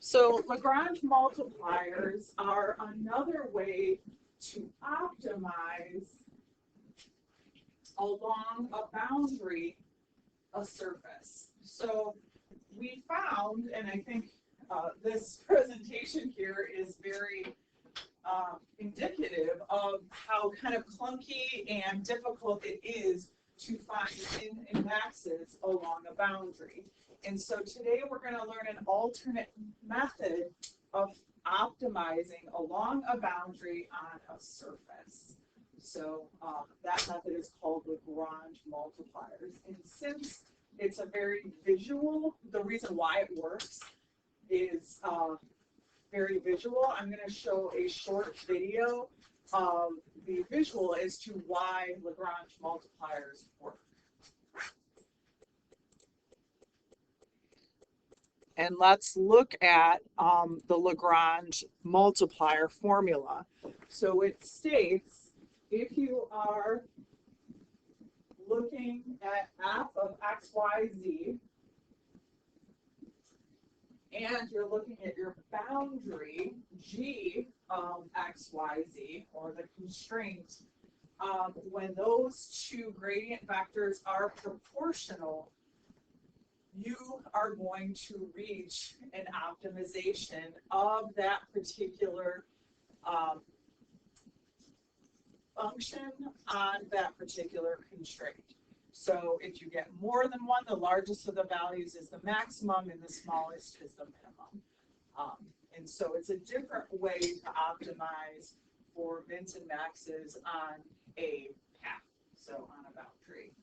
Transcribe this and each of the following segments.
So Lagrange multipliers are another way to optimize along a boundary a surface. So we found, and I think this presentation here is very indicative of how kind of clunky and difficult it is to find min and maxes along a boundary. And so today we're going to learn an alternate method of optimizing along a boundary on a surface. So that method is called Lagrange multipliers. And since it's a very visual, the reason why it works is very visual. I'm going to show a short video of the visual as to why Lagrange multipliers work. And let's look at the Lagrange multiplier formula. So it states if you are looking at f of x, y, z, and you're looking at your boundary g of x, y, z, or the constraint, when those two gradient vectors are proportional, you are going to reach an optimization of that particular function on that particular constraint. So if you get more than one, the largest of the values is the maximum and the smallest is the minimum. And so it's a different way to optimize for mins and maxes on a path, so on a boundary.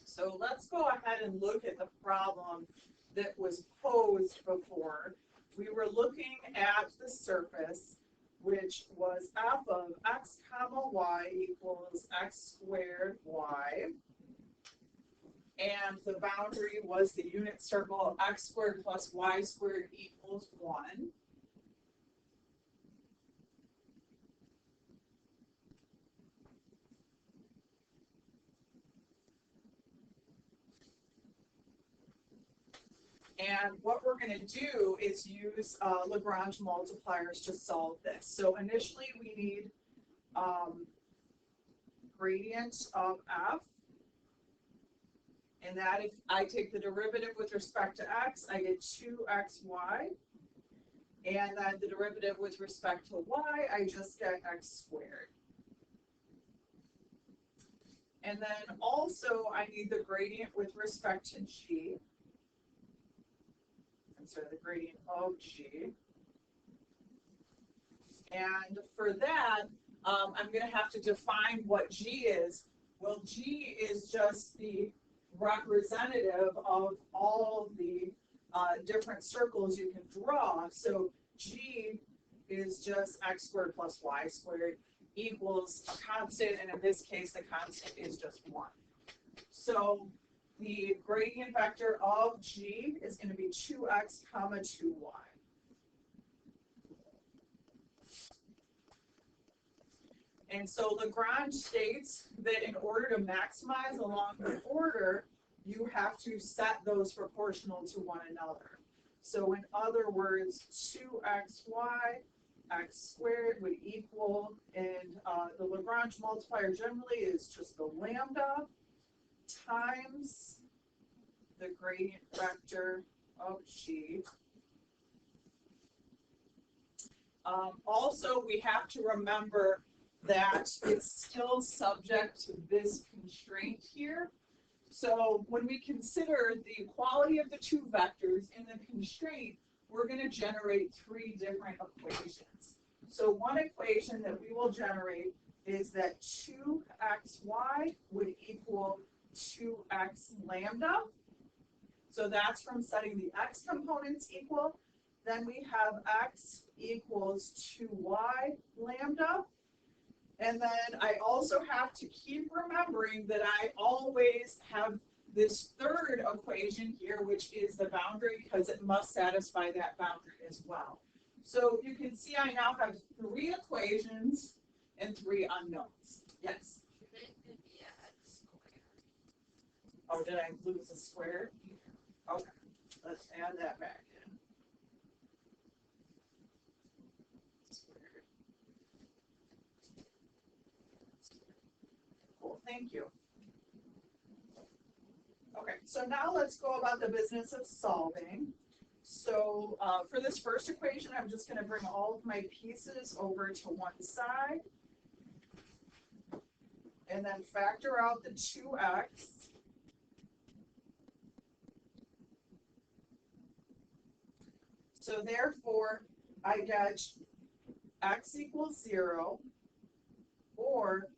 So let's go ahead and look at the problem that was posed before. We were looking at the surface, which was f of x comma y equals x squared y. And the boundary was the unit circle of x squared plus y squared equals 1. And what we're going to do is use Lagrange multipliers to solve this. So initially we need gradient of f. And that if I take the derivative with respect to x, I get 2xy. And then the derivative with respect to y, I just get x squared. And then also I need the gradient with respect to g. So the gradient of g. And for that, I'm going to have to define what g is. Well, g is just the representative of all the different circles you can draw. So g is just x squared plus y squared equals a constant, and in this case, the constant is just 1. So the gradient vector of g is going to be 2x comma 2y. And so Lagrange states that in order to maximize along the order, you have to set those proportional to one another. So in other words, 2xy x squared would equal, and the Lagrange multiplier generally is just the lambda times the gradient vector of g Also, we have to remember that it's still subject to this constraint here. So when we consider the equality of the two vectors in the constraint, we're going to generate three different equations. So one equation that we will generate is that 2xy would equal 2x lambda. So that's from setting the x components equal. Then we have x equals 2y lambda. And then I also have to keep remembering that I always have this third equation here, which is the boundary, because it must satisfy that boundary as well. So you can see I now have three equations and three unknowns. Yes? Oh, did I lose a square? Okay, let's add that back in. Cool, thank you. Okay, so now let's go about the business of solving. So for this first equation, I'm just going to bring all of my pieces over to one side and then factor out the 2x. So therefore, I get x equals 0 or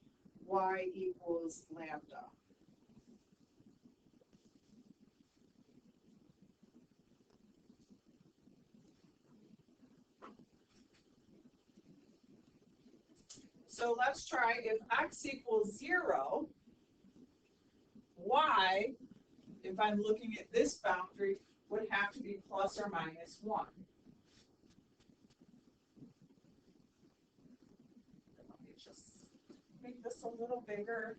y equals lambda. So let's try if x equals 0, y, if I'm looking at this boundary, would have to be plus or minus 1. Let me just make this a little bigger.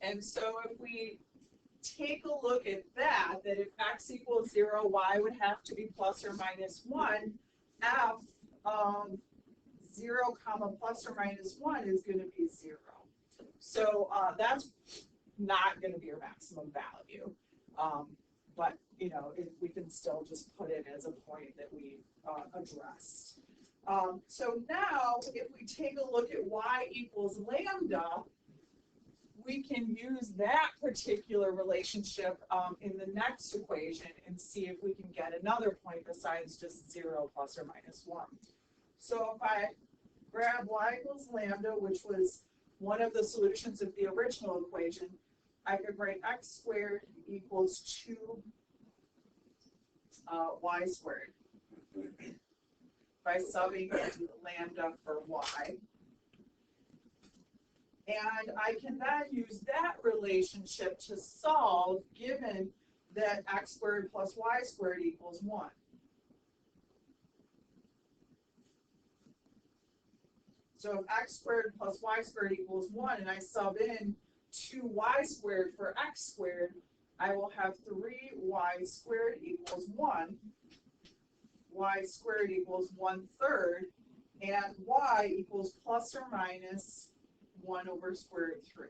And so if we take a look at that if x equals 0, y would have to be plus or minus 1, f of 0 comma plus or minus 1 is going to be 0. So that's not going to be your maximum value. But, you know, we can still just put it as a point that we addressed. So now, if we take a look at y equals lambda, we can use that particular relationship in the next equation and see if we can get another point besides just 0 plus or minus 1. So if I grab y equals lambda, which was one of the solutions of the original equation, I could write x squared equals 2 y squared by subbing in lambda for y. And I can then use that relationship to solve, given that x squared plus y squared equals 1. So if x squared plus y squared equals 1, and I sub in 2y squared for x squared, I will have 3y squared equals 1, y squared equals 1/3, and y equals plus or minus 1 over square root 3.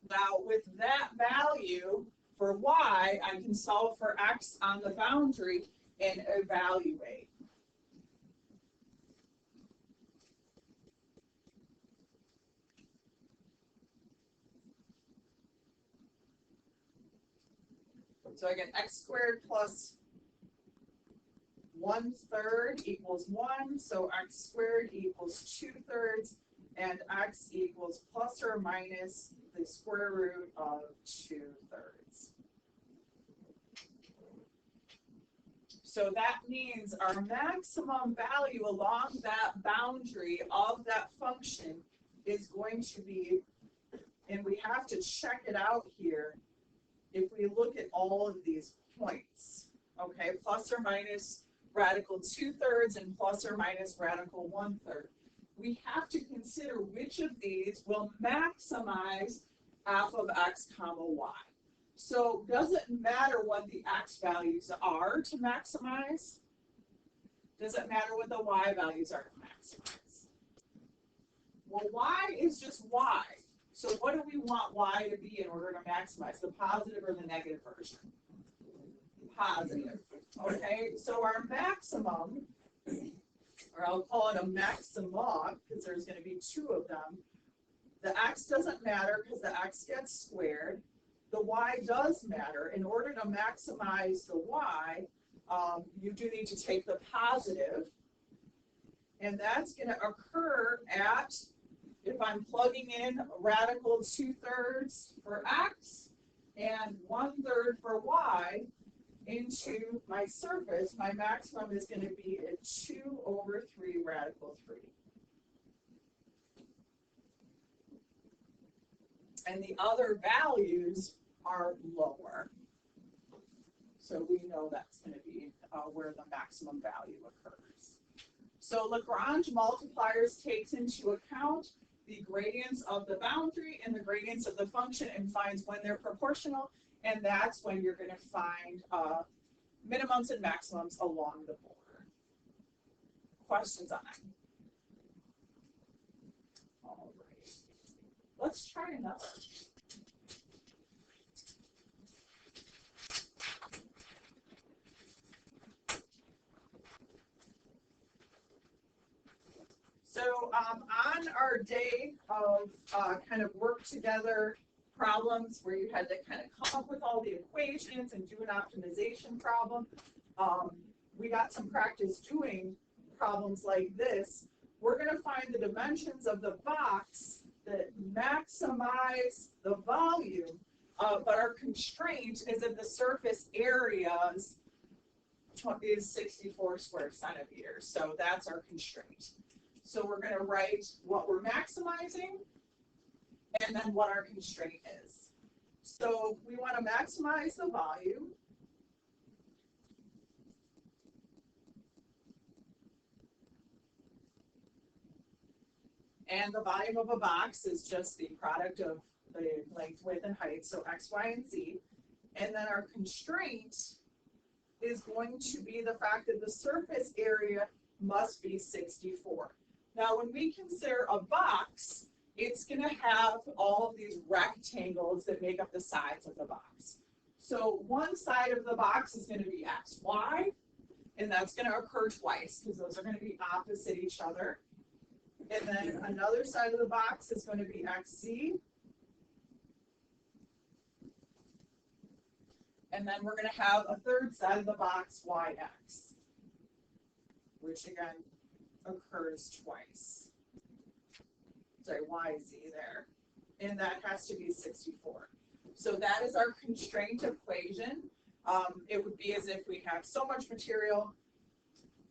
Now, with that value for y, I can solve for x on the boundary and evaluate. So I get x squared plus 1/3 equals 1, so x squared equals 2/3, and x equals plus or minus the square root of 2/3. So that means our maximum value along that boundary of that function is going to be, and we have to check it out here, if we look at all of these points, okay, plus or minus radical 2/3 and plus or minus radical 1/3. We have to consider which of these will maximize f of x comma y. So does it matter what the x values are to maximize? Does it matter what the y values are to maximize? Well, y is just y. So what do we want y to be in order to maximize, the positive or the negative version? Positive. Okay, so our maximum, or I'll call it a maxima, because there's going to be two of them. The x doesn't matter because the x gets squared. The y does matter. In order to maximize the y, you do need to take the positive, and that's going to occur at, if I'm plugging in radical 2/3 for x and 1/3 for y into my surface, my maximum is going to be at 2/3 radical 3. And the other values are lower. So we know that's going to be where the maximum value occurs. So Lagrange multipliers takes into account the gradients of the boundary and the gradients of the function and finds when they're proportional, and that's when you're going to find minimums and maximums along the border. Questions on that? All right. Let's try another. So on our day of kind of work together problems where you had to kind of come up with all the equations and do an optimization problem, we got some practice doing problems like this. We're going to find the dimensions of the box that maximize the volume, but our constraint is that the surface area is 64 square centimeters. So that's our constraint. So we're going to write what we're maximizing and then what our constraint is. So we want to maximize the volume. And the volume of a box is just the product of the length, width, and height, so x, y, and z. And then our constraint is going to be the fact that the surface area must be 64. Now, when we consider a box, it's going to have all of these rectangles that make up the sides of the box. So one side of the box is going to be x, y, and that's going to occur twice because those are going to be opposite each other. And then another side of the box is going to be xz. And then we're going to have a third side of the box, yx, which again occurs twice. Sorry, yz there. And that has to be 64. So that is our constraint equation. It would be as if we have so much material,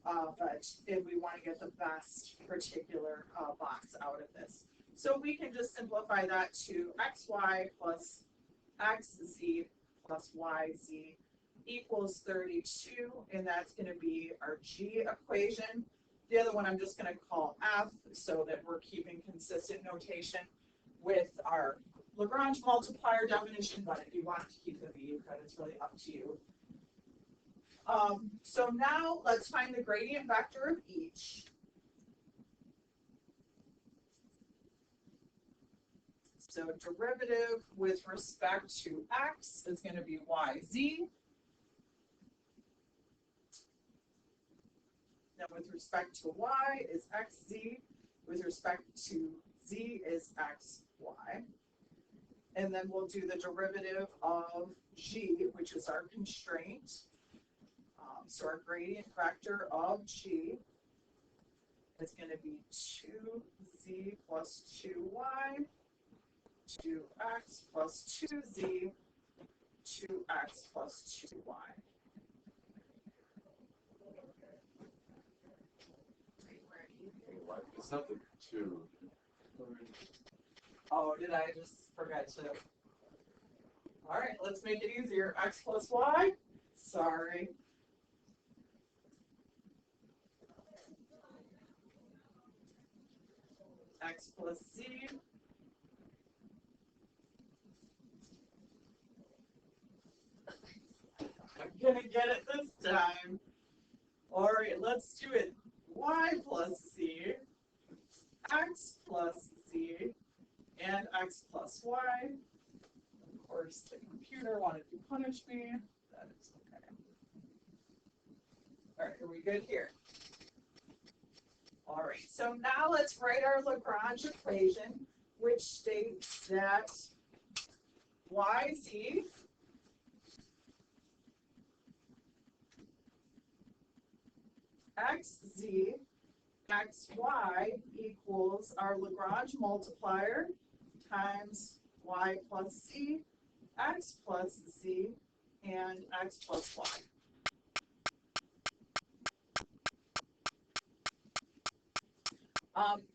but if we want to get the best particular box out of this. So we can just simplify that to xy plus xz plus yz equals 32, and that's going to be our G equation. The other one I'm just going to call F so that we're keeping consistent notation with our Lagrange multiplier definition, but if you want to keep the V, you could. It's really up to you. So now let's find the gradient vector of each. So derivative with respect to x is going to be yz. Then with respect to y is xz. With respect to z is xy. And then we'll do the derivative of g, which is our constraint. So our gradient vector of g is going to be 2z plus 2y, 2x plus 2z, 2x plus 2y. It's not the 2. Oh, did I just forget to? All right, let's make it easier. X plus y. Sorry. X plus z. I'm gonna get it this time. All right, let's do it. Y plus z. x plus z and x plus y. Of course, the computer wanted to punish me. That is okay. All right, are we good here? All right, so now let's write our Lagrange equation, which states that yz xz xy equals our Lagrange multiplier times y plus z, x plus z, and x plus y.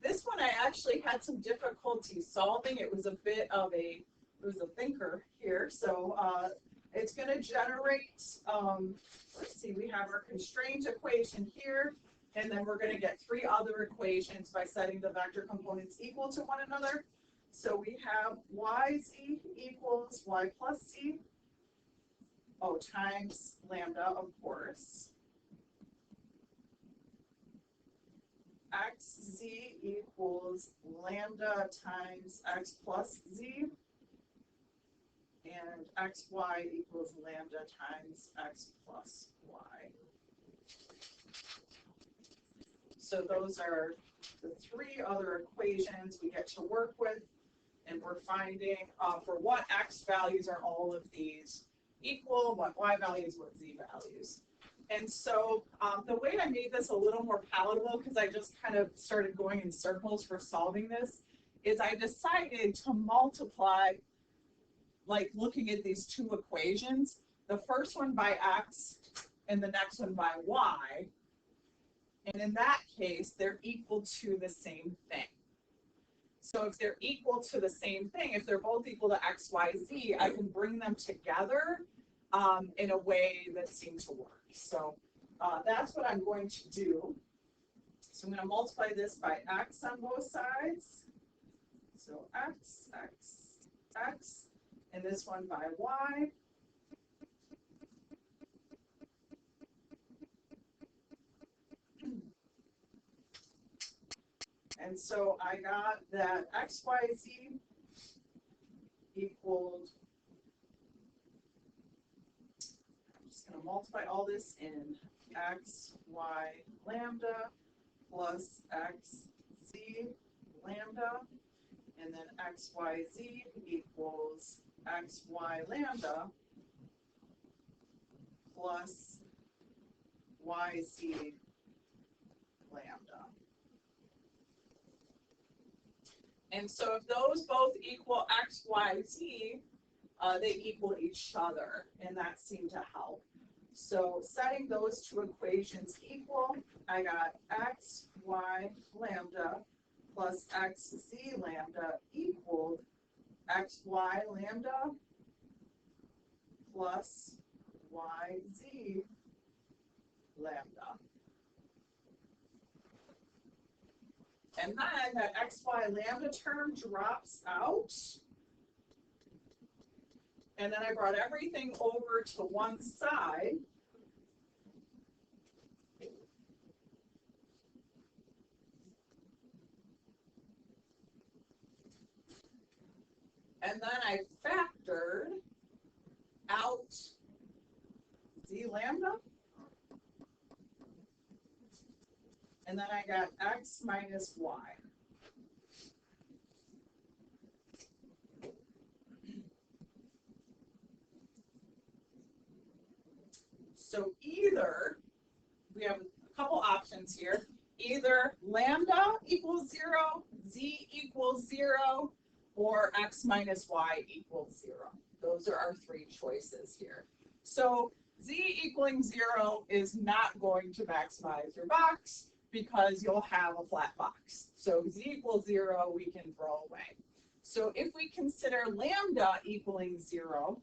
This one I actually had some difficulty solving. It was a bit of a thinker here. So it's going to generate, let's see, we have our constraint equation here, and then we're going to get three other equations by setting the vector components equal to one another. So we have yz equals y plus z, times lambda, of course. Xz equals lambda times x plus z, and xy equals lambda times x plus y. So those are the three other equations we get to work with, and we're finding for what x values are all of these equal, what y values, what z values. And so the way I made this a little more palatable, because I just kind of started going in circles for solving this, is I decided to multiply, like looking at these two equations, the first one by x and the next one by y. And in that case, they're equal to the same thing. So if they're equal to the same thing, if they're both equal to x, y, z, I can bring them together in a way that seems to work. So that's what I'm going to do. So I'm going to multiply this by x on both sides. So x, x, x, and this one by y. And so I got that x, y, z equaled, I'm just going to multiply all this in x, y, lambda plus x, z, lambda, and then x, y, z equals x, y, lambda plus y, z, lambda. And so if those both equal x, y, z, they equal each other, and that seemed to help. So setting those two equations equal, I got x, y, lambda plus x, z, lambda equaled x, y, lambda plus y, z, lambda. And then that x, y, lambda term drops out. And then I brought everything over to one side. And then I factored out z lambda. And then I got x minus y. So either, we have a couple options here, either lambda equals 0, z equals 0, or x minus y equals 0. Those are our three choices here. So z equaling 0 is not going to maximize your box because you'll have a flat box. So z equals 0, we can throw away. So if we consider lambda equaling 0,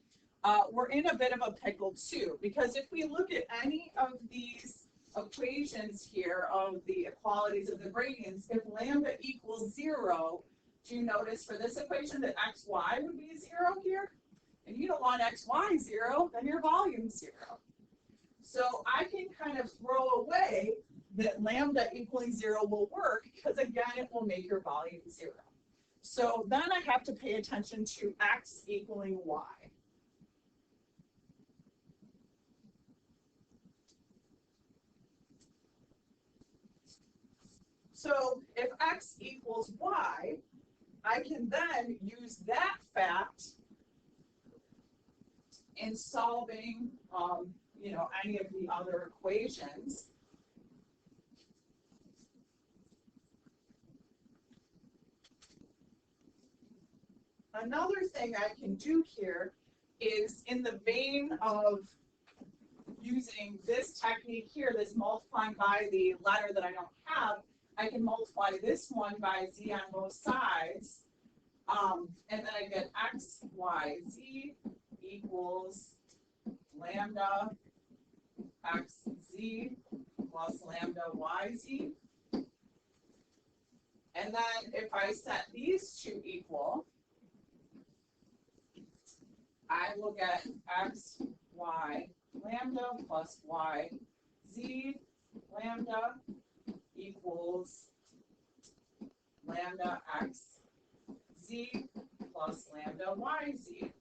we're in a bit of a pickle too, because if we look at any of these equations here of the equalities of the gradients, if lambda equals 0, do you notice for this equation that xy would be 0 here? And you don't want xy 0, then your volume's 0. So I can kind of throw away that lambda equaling 0 will work because, again, it will make your volume 0. So then I have to pay attention to x equaling y. So if x equals y, I can then use that fact in solving, any of the other equations. Another thing I can do here is, in the vein of using this technique here, this multiplying by the letter that I don't have, I can multiply this one by z on both sides, and then I get x, y, z equals lambda x z plus lambda y z. And then if I set these two equal, I will get x, y, lambda plus y, z, lambda equals lambda x, z plus lambda y, z.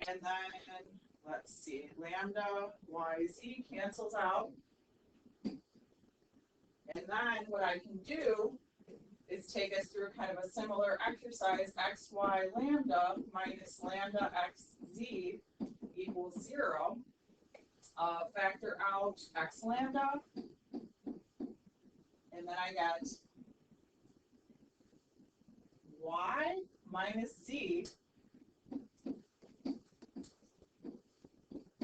And then, let's see, lambda y, z cancels out. And then what I can do is take us through kind of a similar exercise. X, y, lambda minus lambda x, z equals 0. Factor out x lambda. And then I get y minus z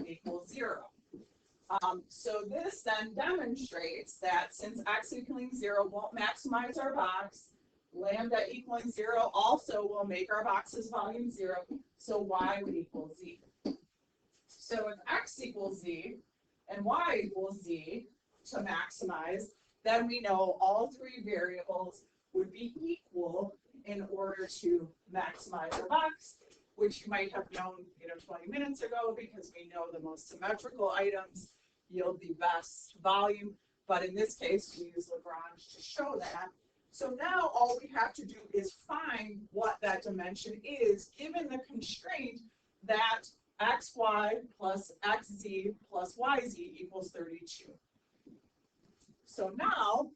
equals 0. So this then demonstrates that since x equaling 0 won't maximize our box, lambda equaling 0 also will make our box's volume 0, so y would equal z. So if x equals z and y equals z to maximize, then we know all three variables would be equal in order to maximize our box, which you might have known 20 minutes ago, because we know the most symmetrical items yield the best volume. But in this case, we use Lagrange to show that. So now all we have to do is find what that dimension is, given the constraint that xy plus xz plus yz equals 32. So now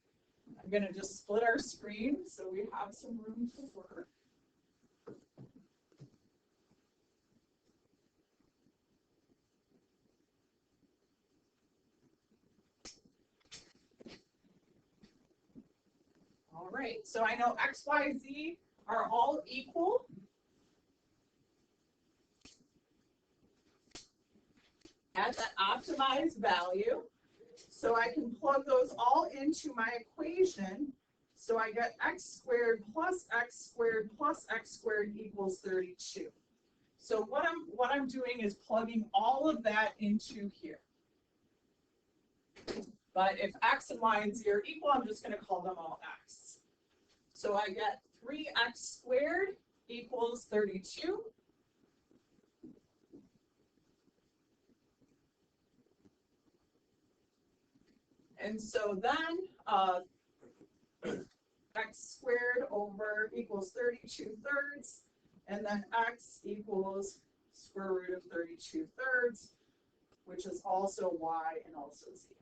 I'm going to just split our screen so we have some room to work. All right, so I know x, y, z are all equal. At that optimized value. So I can plug those all into my equation. So I get x squared plus x squared plus x squared equals 32. So what I'm doing is plugging all of that into here. But if x and y and z are equal, I'm just going to call them all x. So I get 3x squared equals 32. And so then x squared over equals 32 thirds, and then x equals square root of 32 thirds, which is also y and also z.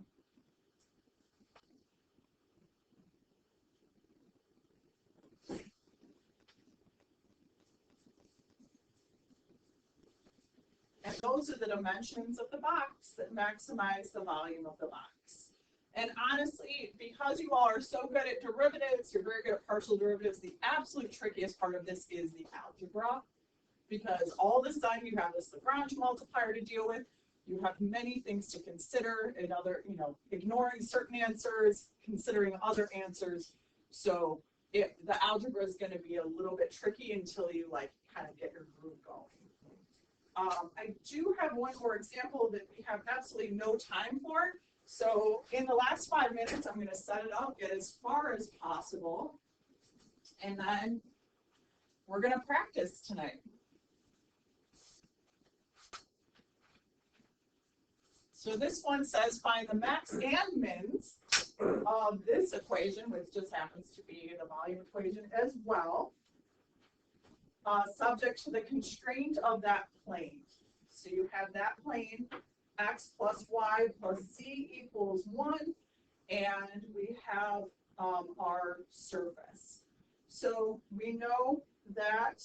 And those are the dimensions of the box that maximize the volume of the box. And honestly, because you all are so good at derivatives, you're very good at partial derivatives, the absolute trickiest part of this is the algebra. Because all of a sudden you have this Lagrange multiplier to deal with, you have many things to consider, and ignoring certain answers, considering other answers. So the algebra is going to be a little bit tricky until you kind of get your groove going. I do have one more example that we have absolutely no time for. So in the last 5 minutes, I'm going to set it up, get as far as possible, and then we're going to practice tonight. So this one says find the max and mins of this equation, which just happens to be the volume equation as well, subject to the constraint of that plane. So you have that plane, x plus y plus z equals 1, and we have our surface. So we know that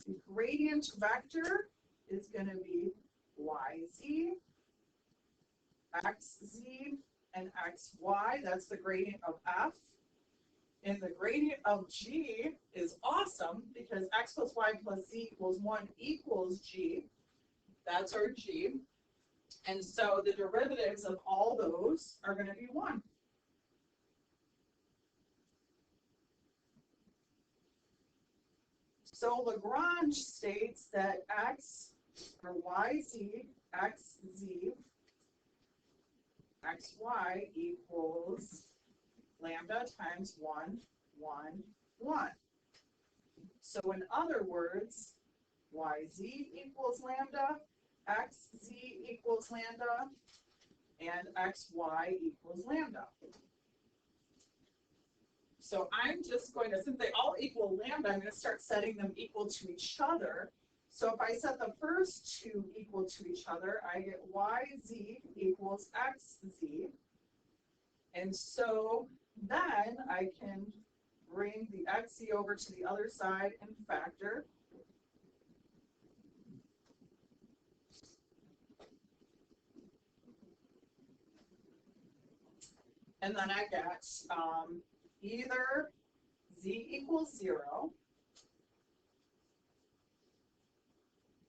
the gradient vector is going to be yz, xz, and xy. That's the gradient of f. And the gradient of g is awesome because x plus y plus z equals 1 equals g. That's our g. And so the derivatives of all those are going to be 1. So Lagrange states that x or yz, xz, xy equals lambda times 1, 1, 1. So in other words, yz equals lambda, xz equals lambda, and xy equals lambda. So I'm just going to, since they all equal lambda, I'm going to start setting them equal to each other. So if I set the first two equal to each other, I get yz equals xz. And so then I can bring the xz over to the other side and factor. And then I get either z equals 0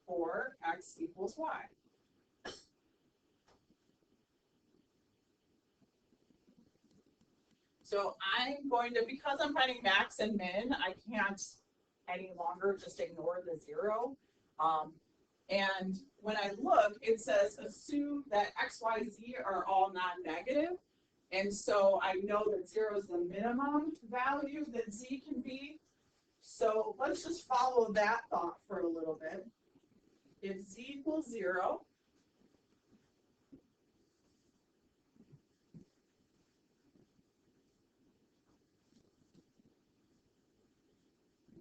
or x equals y. So I'm going to, because I'm finding max and min, I can't any longer just ignore the 0. And when I look, it says assume that x, y, z are all non-negative. And so I know that 0 is the minimum value that z can be. So let's just follow that thought for a little bit. If z equals 0,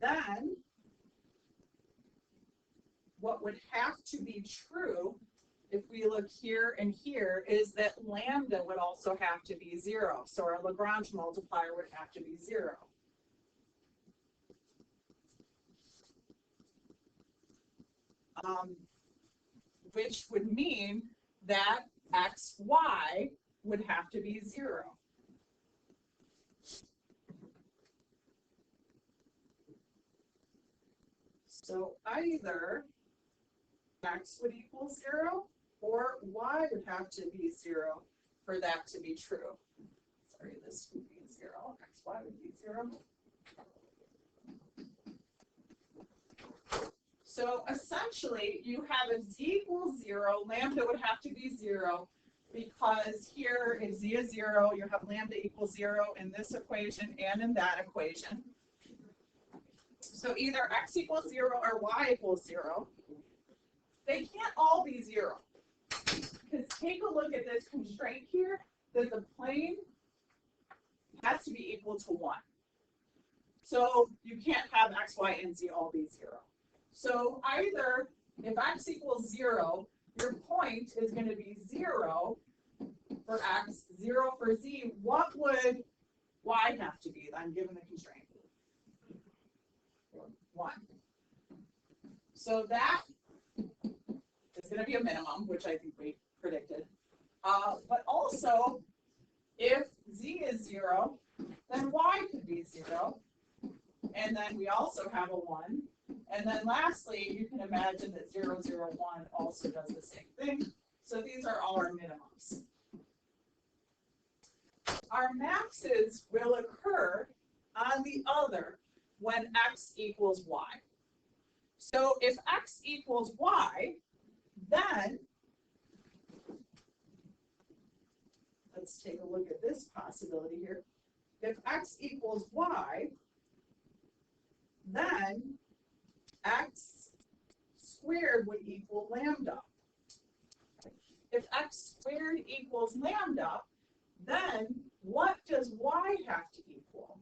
then what would have to be true if we look here and here is that lambda would also have to be 0. So our Lagrange multiplier would have to be 0. Which would mean that xy would have to be 0. So either x would equal 0 or y would have to be 0 for that to be true. Sorry, this would be 0. Xy would be 0. So essentially, you have a z equals 0. Lambda would have to be 0 because here if z is 0, you have lambda equals 0 in this equation and in that equation. So either x equals 0 or y equals 0. They can't all be 0. Because take a look at this constraint here, that the plane has to be equal to 1. So you can't have x, y, and z all be 0. So either if x equals 0, your point is going to be 0 for x, 0 for z. What would y have to be then, given the constraint? 1. So that is going to be a minimum, which I think we predicted. But also, if z is 0, then y could be 0. And then we also have a 1. And then lastly, you can imagine that 0, 0, 1 also does the same thing. So these are all our minimums. Our maxes will occur on the other when x equals y. So if x equals y, then let's take a look at this possibility here. If x equals y, then x squared would equal lambda. if x squared equals lambda, then what does y have to equal?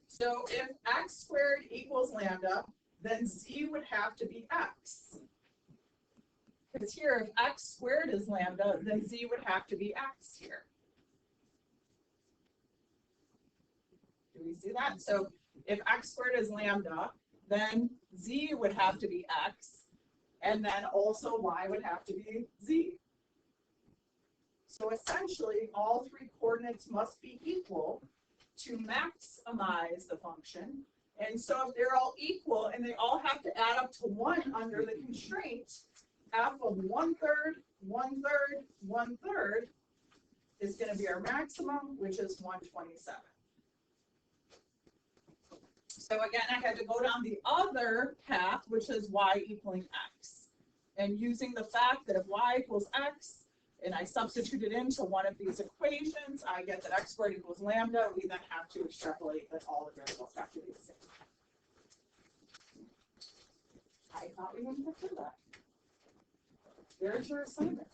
So if x squared equals lambda, then z would have to be x. Because here, if x squared is lambda, then z would have to be x here. Do we see that? So if x squared is lambda, then z would have to be x, and then also y would have to be z. So essentially, all three coordinates must be equal to maximize the function. And so if they're all equal and they all have to add up to 1 under the constraint, f of 1/3, 1/3, 1/3 is going to be our maximum, which is 127. So again, I had to go down the other path, which is y equaling x. And using the fact that if y equals x, and I substitute it into one of these equations, I get that x squared equals lambda. We then have to extrapolate that all the variables have to be the same. I thought we wouldn't get through that. There's your assignment.